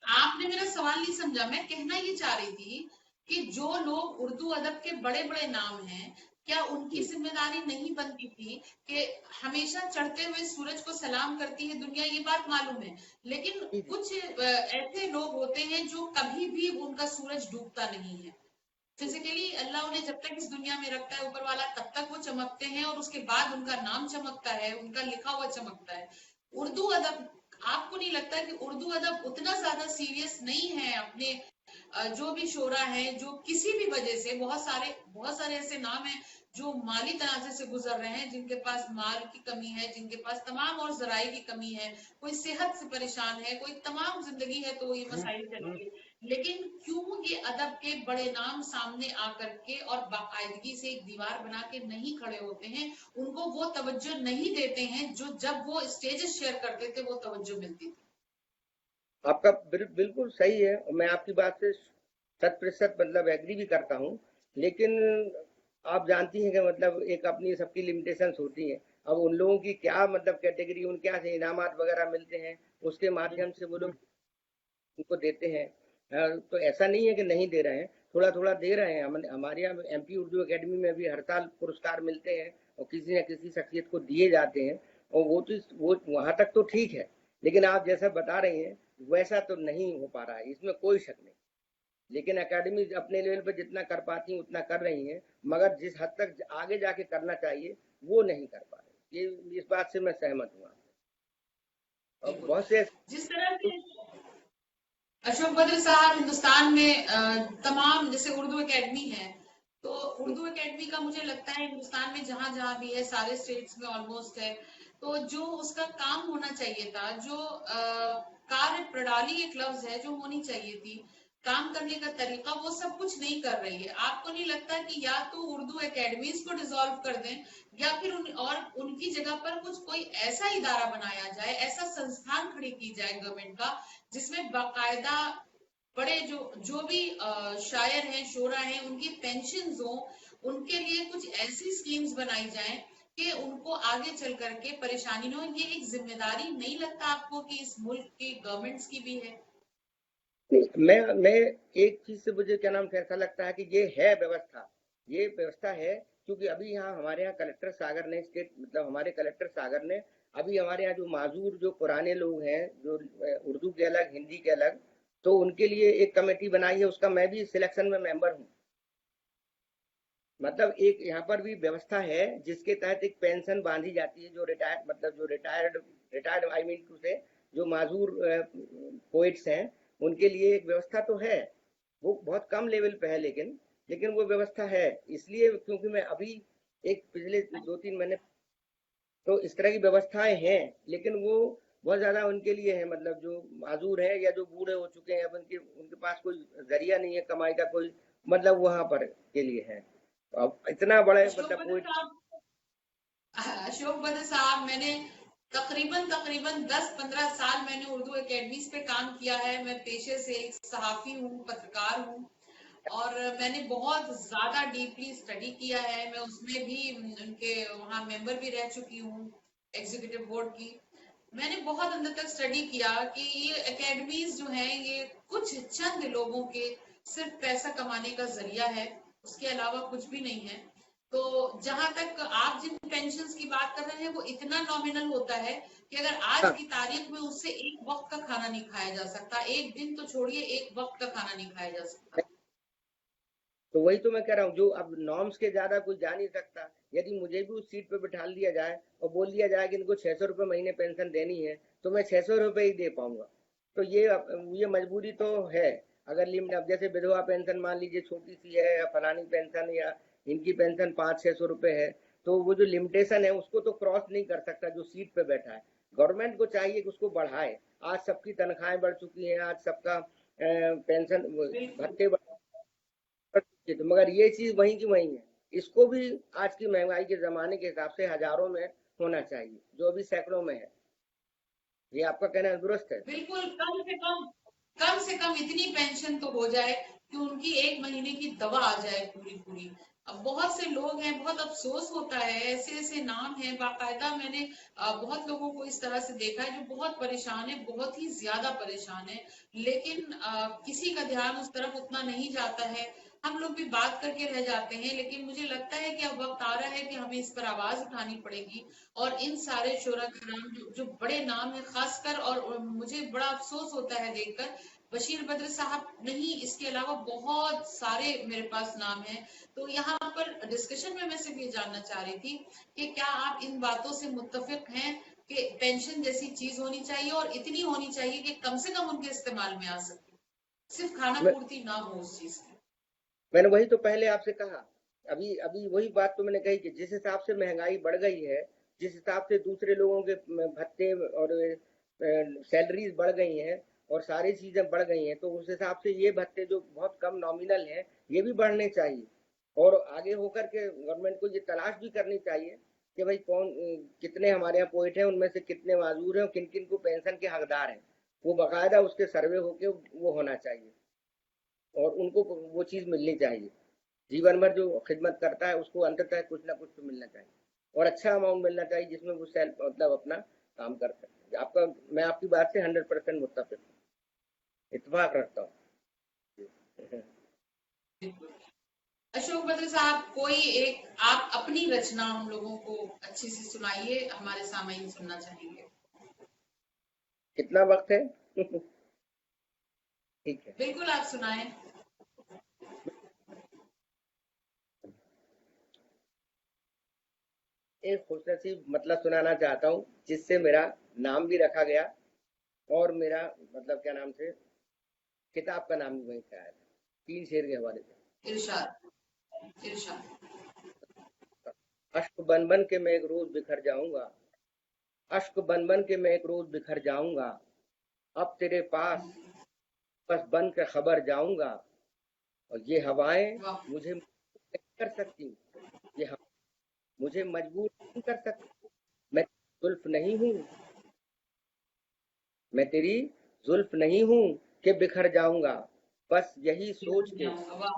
आपने मेरा सवाल नहीं समझा। मैं कहना ये चाह रही थी कि जो लोग उर्दू अदब के बड़े बड़े नाम हैं, क्या उनकी जी जिम्मेदारी नहीं बनती थी कि हमेशा चढ़ते हुए सूरज को सलाम करती है दुनिया, ये बात मालूम है, लेकिन जी जी। कुछ ऐसे लोग होते हैं जो कभी भी उनका सूरज डूबता नहीं है। फिजिकली अल्लाह उन्हें जब तक इस दुनिया में रखता है ऊपर वाला, तब तक वो चमकते हैं, और उसके बाद उनका नाम चमकता है, उनका लिखा हुआ चमकता है। उर्दू अदब, आपको नहीं लगता कि उर्दू अदब उतना ज्यादा सीरियस नहीं है अपने जो भी शोरा है, जो किसी भी वजह से, बहुत सारे ऐसे नाम हैं जो माली तनाजे से गुजर रहे हैं, जिनके पास माल की कमी है, जिनके पास तमाम और जराए की कमी है, कोई सेहत से परेशान है, कोई तमाम जिंदगी है, तो ये मसाइल चलेंगे। लेकिन क्यों ये अदब के बड़े नाम सामने आकर के और बाकायदगी से एक दीवार बना के नहीं खड़े होते हैं, उनको वो तवज्जो नहीं देते हैं जो जब वो स्टेजेस शेयर करते थे वो तवज्जो मिलती थी? आपका बिल्कुल सही है और मैं आपकी बात से शत प्रतिशत मतलब एग्री भी करता हूँ। लेकिन आप जानती हैं कि मतलब एक अपनी सबकी लिमिटेशंस होती हैं। अब उन लोगों की क्या मतलब कैटेगरी, उन क्या से इनामात वगैरह मिलते हैं, उसके माध्यम से वो लोग उनको देते हैं। तो ऐसा नहीं है कि नहीं दे रहे हैं, थोड़ा थोड़ा दे रहे हैं। हमारे यहाँ एमपी उर्दू एकेडमी में भी हर साल पुरस्कार मिलते हैं और किसी न किसी शख्सियत को दिए जाते हैं। और वो वहां तक तो ठीक है, लेकिन आप जैसा बता रही हैं वैसा तो नहीं हो पा रहा है, इसमें कोई शक नहीं। लेकिन एकेडमी अपने लेवल पर जितना कर पाती हैं उतना कर रही हैं, मगर जिस हद तक आगे जाके करना चाहिए वो नहीं कर पा रहे। ये इस बात से मैं सहमत हूँ। और बिल्कुल। बहुत से जिस तरह से अशोक बद्र साहब हिंदुस्तान में तमाम, जैसे उर्दू एकेडमी है, तो उर्दू एकेडमी का मुझे लगता है हिंदुस्तान में जहां जहां भी है, सारे स्टेट्स में ऑलमोस्ट है, तो जो उसका काम होना चाहिए था, जो कार्य प्रणाली एक लफ्ज है जो होनी चाहिए थी, काम करने का तरीका, वो सब कुछ नहीं कर रही है। आपको नहीं लगता कि या तो उर्दू एकेडमीज को डिसॉल्व कर दें, या फिर उनकी जगह पर कुछ कोई ऐसा इदारा बनाया जाए, ऐसा संस्थान खड़ी की जाए गवर्नमेंट का, जिसमें बाकायदा बड़े जो जो भी शायर हैं, शोरा हैं, उनकी पेंशन हो, उनके लिए कुछ ऐसी स्कीम्स बनाई जाएं कि उनको आगे चल करके परेशानी न हो। ये एक जिम्मेदारी नहीं लगता आपको कि इस मुल्क के गवर्नमेंट्स की भी है? नहीं, मैं एक चीज से मुझे क्या नाम से ऐसा लगता है कि ये है व्यवस्था, ये व्यवस्था है, क्योंकि अभी यहाँ हमारे यहाँ कलेक्टर सागर ने स्टेट मतलब हमारे कलेक्टर सागर ने अभी हमारे यहाँ जो माजूर जो पुराने लोग हैं जो उर्दू के अलग हिंदी के अलग, तो उनके लिए एक कमेटी बनाई है, उसका मैं भी सिलेक्शन में मेंबर हूँ। मतलब एक यहाँ पर भी व्यवस्था है जिसके तहत एक पेंशन बांधी जाती है, जो रिटायर्ड मतलब जो retired retired I mean to say जो माजूर पोइट्स हैं उनके लिए एक व्यवस्था तो है। वो बहुत कम लेवल पे है, लेकिन वो व्यवस्था है। इसलिए क्योंकि मैं अभी एक पिछले 2-3 महीने तो इस तरह की व्यवस्थाएं हैं, लेकिन वो बहुत ज्यादा उनके लिए है, मतलब जो माजूर है या जो बूढ़े हो चुके हैं, अब उनके उनके पास कोई जरिया नहीं है कमाई का कोई, मतलब वहां पर के लिए है। तो अब इतना बड़ा अशोक मतलब बद्र पोइट। साहब, अशोक बद्र साहब, मैंने तकरीबन तकरीबन 10-15 साल मैंने उर्दू एकेडमीज पे काम किया है। मैं पेशे से एक सहाफी हूँ, पत्रकार हूँ, और मैंने बहुत ज्यादा डीपली स्टडी किया है। मैं उसमें भी उनके वहाँ मेंबर भी रह चुकी हूँ, एग्जीक्यूटिव बोर्ड की। मैंने बहुत अंदर तक स्टडी किया कि ये एकेडमीज जो हैं ये कुछ चंद लोगों के सिर्फ पैसा कमाने का जरिया है, उसके अलावा कुछ भी नहीं है। तो जहां तक आप जिन पेंशन्स की बात कर रहे हैं वो इतना नॉमिनल होता है कि अगर आज हाँ, की तारीख में उससे एक वक्त का खाना नहीं खाया जा सकता, एक दिन तो छोड़िए, एक वक्त का खाना नहीं खाया जा सकता। तो वही तो मैं कह रहा हूँ, जो अब नॉर्म्स के ज्यादा कोई जा नहीं सकता। यदि मुझे भी उस सीट पे बिठा दिया जाए और बोल दिया जाए कि इनको 600 रुपये महीने पेंशन देनी है, तो मैं 600 रुपये ही दे पाऊंगा। तो ये मजबूरी तो है। अगर लिमिट अब जैसे विधवा पेंशन मान लीजिए छोटी सी है, या फलानी पेंशन या इनकी पेंशन 500-600 रुपये है, तो वो जो लिमिटेशन है उसको तो क्रॉस नहीं कर सकता जो सीट पे बैठा है। गवर्नमेंट को चाहिए कि उसको बढ़ाए। आज सबकी तनख्वाहें बढ़ चुकी हैं, आज सबका पेंशन बिल्कुल। भत्ते तो, मगर ये चीज वहीं की वहीं है। इसको भी आज की महंगाई के जमाने के हिसाब से हजारों में होना चाहिए, जो अभी सैकड़ों में है। ये आपका कहना दुरुस्त है। बिल्कुल, कम से कम इतनी पेंशन तो हो जाए कि उनकी एक महीने की दवा आ जाए पूरी पूरी। अब बहुत से लोग हैं, बहुत अफसोस होता है, ऐसे ऐसे नाम हैं बाकायदा। मैंने बहुत लोगों को इस तरह से देखा है जो बहुत परेशान है, बहुत ही ज्यादा परेशान है, लेकिन किसी का ध्यान उस तरफ उतना नहीं जाता है। हम लोग भी बात करके रह जाते हैं, लेकिन मुझे लगता है कि अब वक्त आ रहा है कि हमें इस पर आवाज उठानी पड़ेगी। और इन सारे शोरा के नाम जो बड़े नाम है खासकर, और मुझे बड़ा अफसोस होता है देखकर, बशीर बद्र साहब नहीं, इसके अलावा बहुत सारे मेरे पास नाम है। तो यहाँ पर डिस्कशन में मैं सिर्फ ये जानना चाह रही थी कि क्या आप इन बातों से मुत्तफिक हैं कि पेंशन जैसी चीज होनी चाहिए और इतनी होनी चाहिए कि कम से कम उनके इस्तेमाल में आ सके, सिर्फ खाना मैं, पूर्ति ना हो उस चीज की? मैंने वही तो पहले आपसे कहा। अभी अभी वही बात तो मैंने कही कि जिस हिसाब से महंगाई बढ़ गई है, जिस हिसाब से दूसरे लोगों के भत्ते और सैलरीज बढ़ गई हैं और सारी चीजें बढ़ गई हैं, तो उस हिसाब से ये भत्ते जो बहुत कम नॉमिनल हैं ये भी बढ़ने चाहिए। और आगे होकर के गवर्नमेंट को ये तलाश भी करनी चाहिए कि भाई कौन कितने हमारे यहाँ पोइट हैं, उनमें से कितने माजूर हैं और किन किन को पेंशन के हकदार हैं। वो बाकायदा उसके सर्वे होके वो होना चाहिए और उनको वो चीज मिलनी चाहिए। जीवन भर जो खिदमत करता है उसको अंततः कुछ ना कुछ तो मिलना चाहिए, और अच्छा अमाउंट मिलना चाहिए जिसमें वो सेल्फ मतलब अपना काम कर सके। आपका मैं आपकी बात से 100% मुत्तफिक हूँ, इत्तेफाक रखता हूँ। अशोक बद्र साहब, कोई एक आप अपनी रचना हम लोगों को अच्छी सी सुनाइए, हमारे सामईन सुनना चाहेंगे। कितना वक्त है? ठीक है। बिल्कुल, आप सुनाएं। एक खुशनसीब मतलब सुनाना चाहता हूँ जिससे मेरा नाम भी रखा गया, और मेरा मतलब क्या नाम से किताब का नाम भी वहीं से आया था, 3 शेर के हवाले से। इरशाद, इरशाद। अश्क बन बन के मैं एक रोज बिखर जाऊंगा, अश्क बन बन के मैं एक रोज बिखर जाऊंगा, अब तेरे पास बस बन के खबर जाऊंगा, और ये हवाएं वाह। मुझे नहीं कर सकती, ये मुझे मजबूर नहीं कर सकती। मैं जुल्फ नहीं हूँ, मैं तेरी जुल्फ नहीं हूँ कि बिखर जाऊंगा, बस यही सोच के वाह।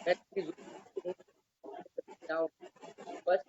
मैं तेरी जुल्फ नहीं हूँ कि बिखर जाऊंगा, बस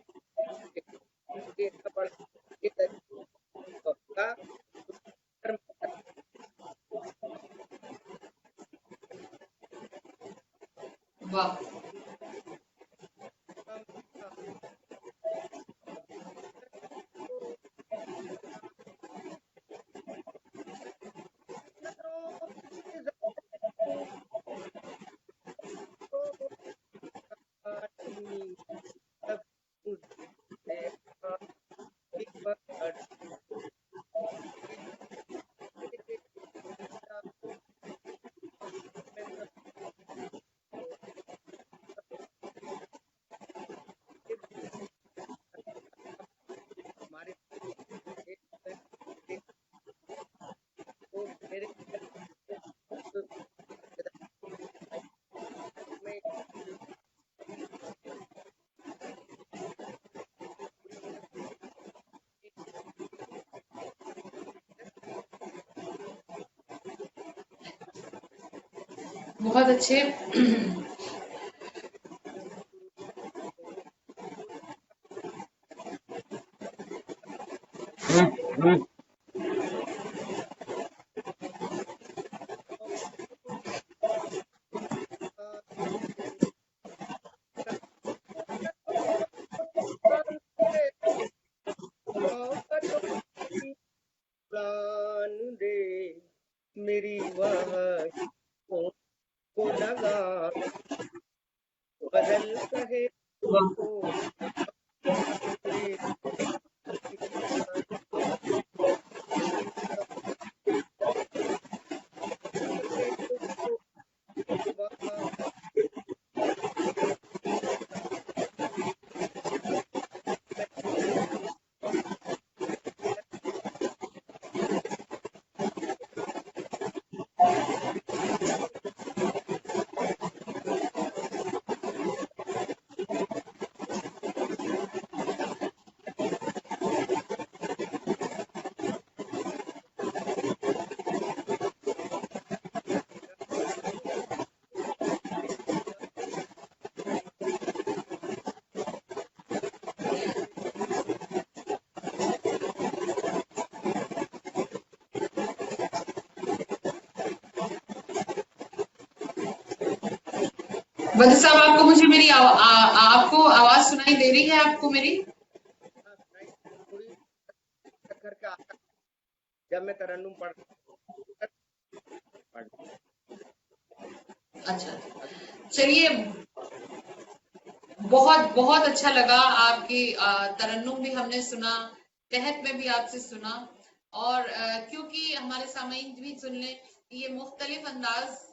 बहुत अच्छे। प्राण दे मेरी वाह को लगा बदल कहे तो दे बद्र साहब, आपको मुझे मेरी आपको आवाज सुनाई दे रही है आपको मेरी? थोड़ी करके आता जब मैं तरन्नुम पढ़ अच्छा, चलिए, बहुत बहुत अच्छा लगा। आपकी तरन्नुम भी हमने सुना, तहत में भी आपसे सुना, और क्योंकि हमारे सामईन भी सुन लें कि ये मुख्तलिफ अंदाज,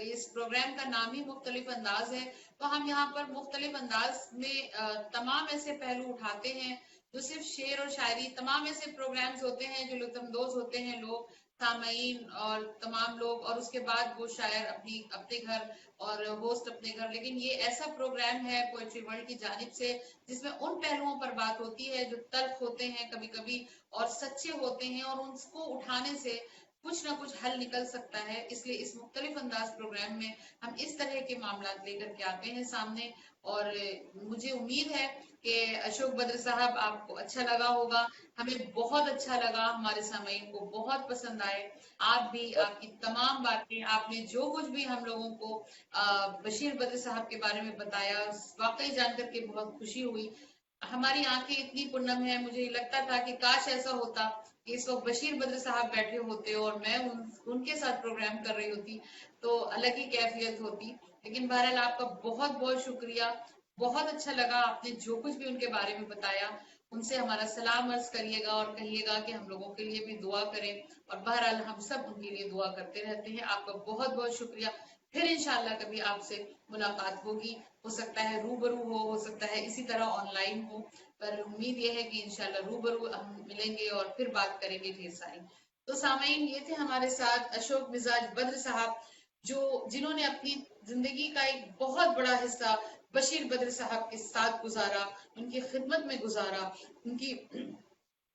इस प्रोग्राम का नाम ही मुख्तलिफ अंदाज है, तो हम यहाँ पर मुख्तलिफ अंदाज में तमाम ऐसे पहलू उठाते हैं जो सिर्फ शेर और शायरी, तमाम ऐसे प्रोग्राम्स होते हैं जो लुत्फानंदोज होते हैं लोग, सामईन और तमाम लोग, और उसके बाद वो शायर अपने घर और होस्ट अपने घर। लेकिन ये ऐसा प्रोग्राम है पोएट्री वर्ल्ड की जानिब से जिसमें उन पहलुओं पर बात होती है जो तल्ख होते हैं कभी कभी और सच्चे होते हैं, और उनको उठाने से कुछ ना कुछ हल निकल सकता है। इसलिए इस मुख्तलिफ अंदाज प्रोग्राम में हम इस तरह के मामला लेकर के आते हैं सामने। और मुझे उम्मीद है कि अशोक बद्र साहब आपको अच्छा लगा होगा, हमें बहुत अच्छा लगा, हमारे सामईन को बहुत पसंद आए। आप भी, आपकी तमाम बातें, आपने जो कुछ भी हम लोगों को बशीर बद्र साहब के बारे में बताया, वाकई जानकर के बहुत खुशी हुई। हमारी आंखें इतनी पूनम है, मुझे लगता था कि काश ऐसा होता कि इस वक्त बशीर बद्र साहब बैठे होते और मैं उनके साथ प्रोग्राम कर रही होती, तो अलग ही कैफियत होती। लेकिन बहरहाल आपका बहुत बहुत शुक्रिया, बहुत अच्छा लगा। आपने जो कुछ भी उनके बारे में बताया, उनसे हमारा सलाम अर्ज करिएगा और कहिएगा कि हम लोगों के लिए भी दुआ करें, और बहरहाल हम सब उनके लिए दुआ करते रहते हैं। आपका बहुत बहुत शुक्रिया। फिर इंशाल्लाह कभी आपसे मुलाकात होगी, हो सकता है रूबरू हो सकता है इसी तरह ऑनलाइन हो, पर उम्मीद यह है कि इंशाल्लाह रूबरू हम मिलेंगे और फिर बात करेंगे ढेर सारी। तो सामईन, ये थे हमारे साथ अशोक मिजाज बद्र साहब, जिन्होंने अपनी जिंदगी का एक बहुत बड़ा हिस्सा बशीर बद्र साहब के साथ गुजारा, उनकी खिदमत में गुजारा, उनकी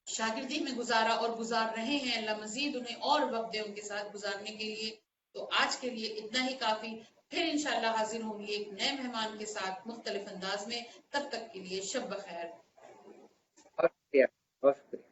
शागिर्दी में गुजारा और गुजार रहे हैं। अल्लाह मजीद उन्हें और वक्त दे उनके साथ गुजारने के लिए। तो आज के लिए इतना ही काफी। फिर इंशाल्लाह हाजिर होंगी एक नए मेहमान के साथ मुख्तलिफ अंदाज में। तब तक के लिए शब बखैर। बहुत शुक्रिया, बहुत शुक्रिया।